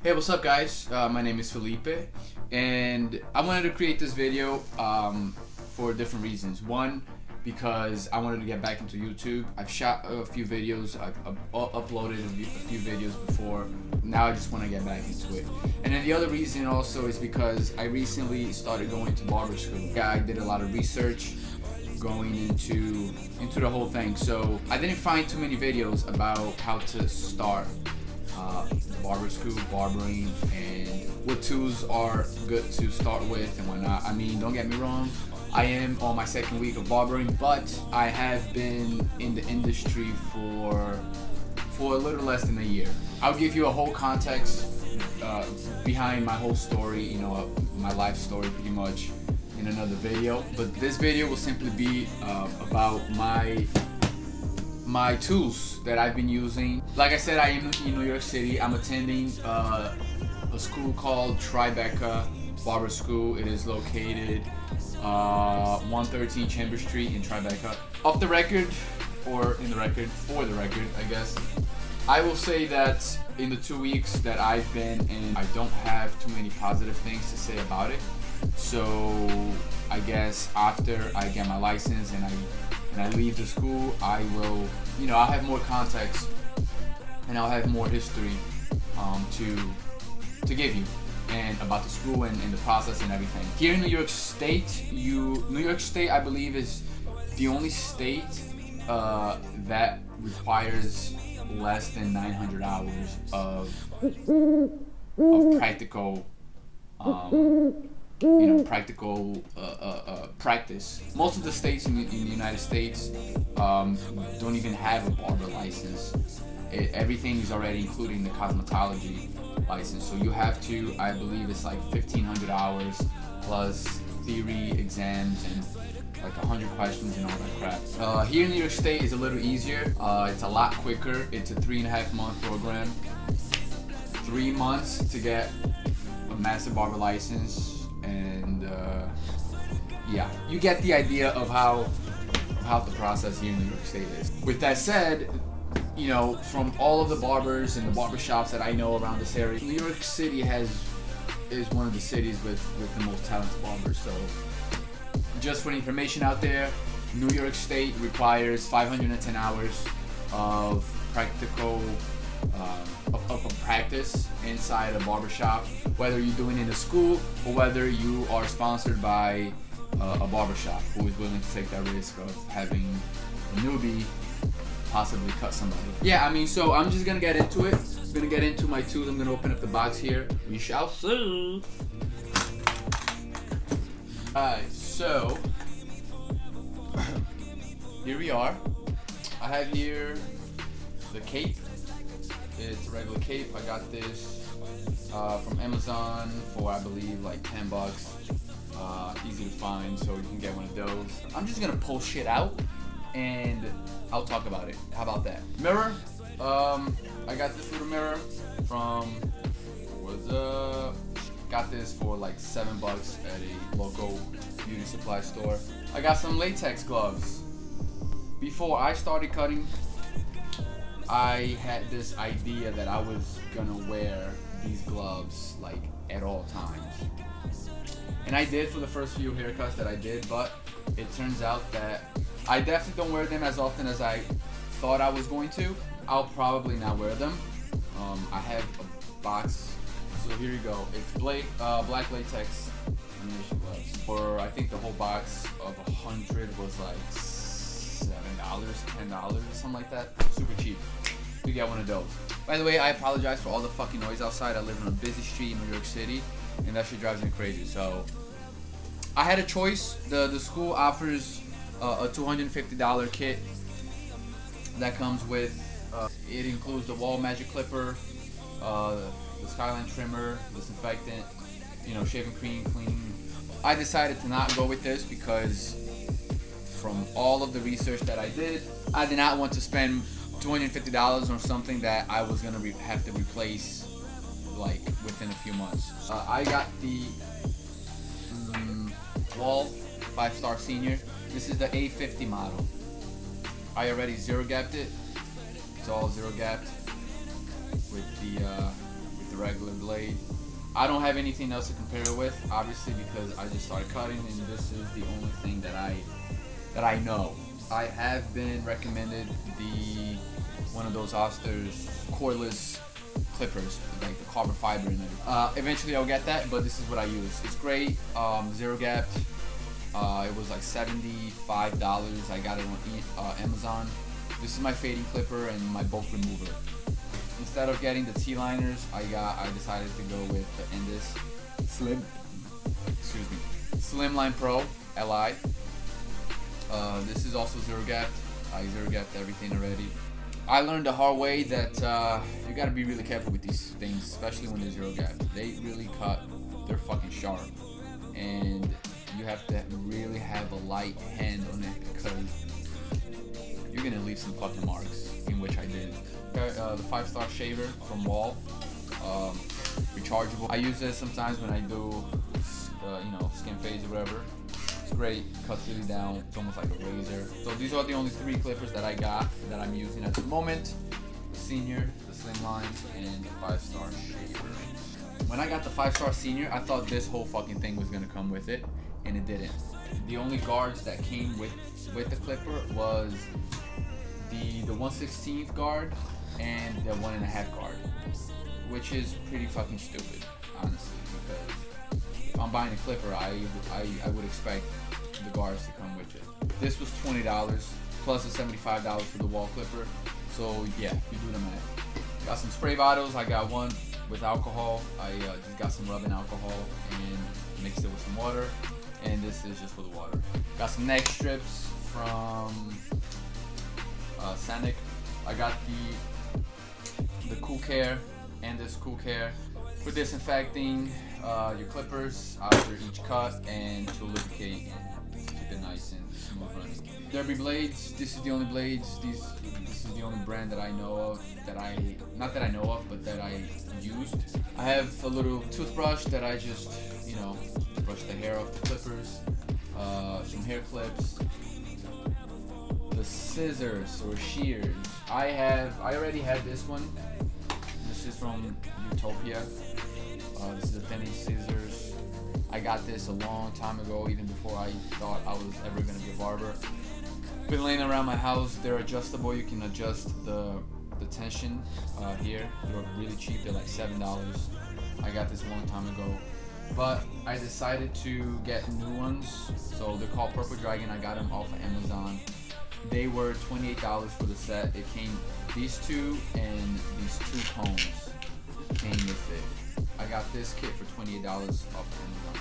Hey, what's up guys? My name is Felipe and I wanted to create this video for different reasons. One, because I wanted to get back into YouTube. I've shot a few videos, I've uploaded a few videos before. Now I just want to get back into it. And then the other reason also is because I recently started going to barber school. Yeah, I did a lot of research going into the whole thing. So I didn't find too many videos about how to start barber school, barbering, and what tools are good to start with and whatnot. I mean, don't get me wrong, I am on my second week of barbering, but I have been in the industry for a little less than a year. I'll give you a whole context behind my whole story, you know, my life story pretty much in another video. But this video will simply be about my tools that I've been using. Like I said, I am in New York City. I'm attending a school called Tribeca Barber School. It is located 113 Chambers Street in Tribeca. Off the record, or in the record, for the record, I guess, I will say that in the 2 weeks that I've been in, I don't have too many positive things to say about it. So I guess after I get my license and I leave the school, I will, you know, I'll have more context and I'll have more history to give you and about the school and the process and everything. Here in New York State, I believe, is the only state that requires less than 900 hours of practical practice. Most of the states in the United States don't even have a barber license. Everything is already including the cosmetology license. So you have to, I believe it's like 1,500 hours plus theory exams and like 100 questions and all that crap. Here in New York State is a little easier. It's a lot quicker. It's a 3.5 month program. 3 months to get a master barber license, and yeah, you get the idea of how the process here in New York State is. With that said, you know, from all of the barbers and the barber shops that I know around this area, New York City is one of the cities with the most talented barbers. So just for the information out there, New York State requires 510 hours of practical of practice inside a barbershop, whether you're doing it in a school or whether you are sponsored by a barbershop who is willing to take that risk of having a newbie possibly cut somebody. Yeah, I mean, so I'm just gonna get into it. I'm gonna get into my tools. I'm gonna open up the box here. We shall see. Alright, so here we are. I have here the cape. It's a regular cape. I got this from Amazon for, I believe, like 10 bucks. Easy to find, so you can get one of those. I'm just gonna pull shit out and I'll talk about it. How about that? Mirror. I got this little mirror from, got this for like 7 bucks at a local beauty supply store. I got some latex gloves. Before I started cutting, I had this idea that I was gonna wear these gloves like at all times. And I did for the first few haircuts that I did, but it turns out that I definitely don't wear them as often as I thought I was going to. I'll probably not wear them. I have a box, so here you go. It's black latex lamination gloves. For I think the whole box of 100 was like $7, $10, something like that. Super cheap. You get one of those. By the way, I apologize for all the fucking noise outside. I live on a busy street in New York City, and that shit drives me crazy. So I had a choice. The school offers a $250 kit that comes with it includes the Wahl magic clipper, the skyline trimmer, disinfectant, you know, shaving cream, cleaning. I decided to not go with this because from all of the research that I did not want to spend $250 on something that I was gonna have to replace like within a few months. I got the Wahl 5-star senior. This is the A50 model. I already zero gapped it. It's all zero gapped with the with the regular blade. I don't have anything else to compare it with, obviously, because I just started cutting, and this is the only thing that I know. I have been recommended one of those Oster's cordless clippers, like the carbon fiber in it. Eventually I'll get that, but this is what I use. It's great, zero gapped. It was like $75. I got it on Amazon. This is my fading clipper and my bulk remover. Instead of getting the T-liners, I decided to go with the Andis Slimline Pro Li. This is also zero gapped. I zero gapped everything already. I learned the hard way that you gotta be really careful with these things, especially when they're zero gapped. They really cut, they're fucking sharp. And you have to really have a light hand on it because you're gonna leave some fucking marks, in which I did. The 5-star shaver from Wahl, rechargeable. I use this sometimes when I do, skin fades or whatever. It's great, cuts really down. It's almost like a razor. So these are the only 3 clippers that I got that I'm using at the moment: the Senior, the Slimline, and the 5-star shaver. When I got the 5-star Senior, I thought this whole fucking thing was gonna come with it, and it didn't. The only guards that came with the clipper was the 1/16 guard and the 1.5 guard, which is pretty fucking stupid, honestly, because if I'm buying a clipper, I would expect the guards to come with it. This was $20 plus the $75 for the Wahl clipper, so yeah, you do the math. Got some spray bottles. I got one with alcohol. I just got some rubbing alcohol and mixed it with some water, and this is just for the water. Got some neck strips from Sanek. I got the Cool Care and this Cool Care for disinfecting your clippers after each cut and to lubricate and keep it nice and smooth running. Derby blades. This is the only blades. This is the only brand that I know of but that I used. I have a little toothbrush that I just brush the hair off the clippers. Some hair clips. The scissors or shears. I already had this one. This is from Utopia. This is the thin scissors. I got this a long time ago, even before I thought I was ever gonna be a barber. Been laying around my house. They're adjustable. You can adjust the tension here. They're really cheap. They're like $7. I got this a long time ago, but I decided to get new ones. So they're called Purple Dragon. I got them off of Amazon. They were $28 for the set. It came these 2 and these 2 combs came with it. I got this kit for $28 off Amazon.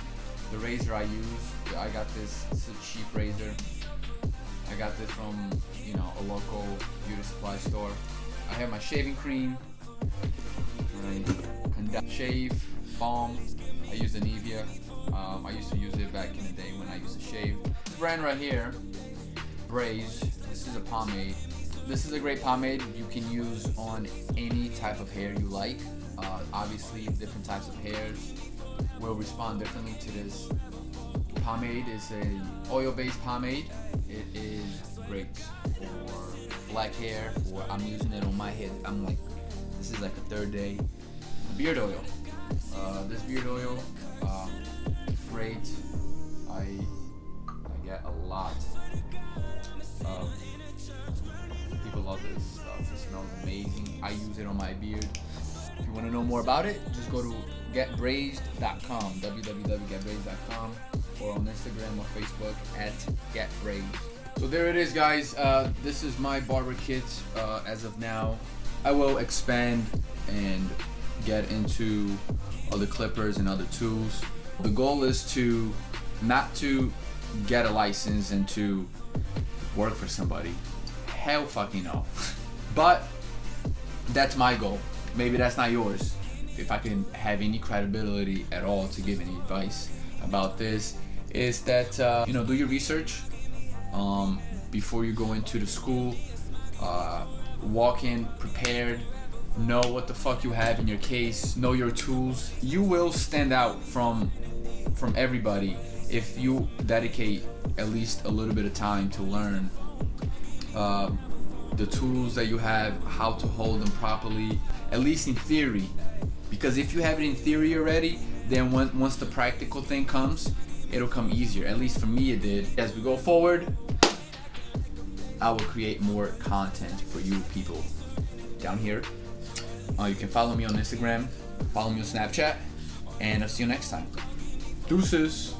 The razor I used, I got this. It's a cheap razor. I got this from a local beauty supply store. I have my shaving cream, my shave balm. I use the Nivea. I used to use it back in the day when I used to shave. This brand right here, Braze. This is a pomade. This is a great pomade you can use on any type of hair you like. Obviously, different types of hairs will respond differently to this. Pomade is a oil-based pomade. It is great for black hair. I'm using it on my head. This is like a 3rd day. Beard oil. This beard oil, great. I get a lot of people love this stuff. It smells amazing. I use it on my beard. If you want to know more about it, just go to getbraze.com, www.getbraze.com, or on Instagram or Facebook at getbraze. So there it is, guys. This is my barber kit as of now. I will expand and get into other clippers and other tools. The goal is not to get a license and to work for somebody. Hell fucking no. But that's my goal. Maybe that's not yours. If I can have any credibility at all to give any advice about this, is that do your research before you go into the school. Walk in prepared. Know what the fuck you have in your case. Know your tools. You will stand out from everybody if you dedicate at least a little bit of time to learn the tools that you have, how to hold them properly, at least in theory. Because if you have it in theory already, then once the practical thing comes, it'll come easier. At least for me it did. As we go forward, I will create more content for you people down here. You can follow me on Instagram, follow me on Snapchat, and I'll see you next time. Deuces.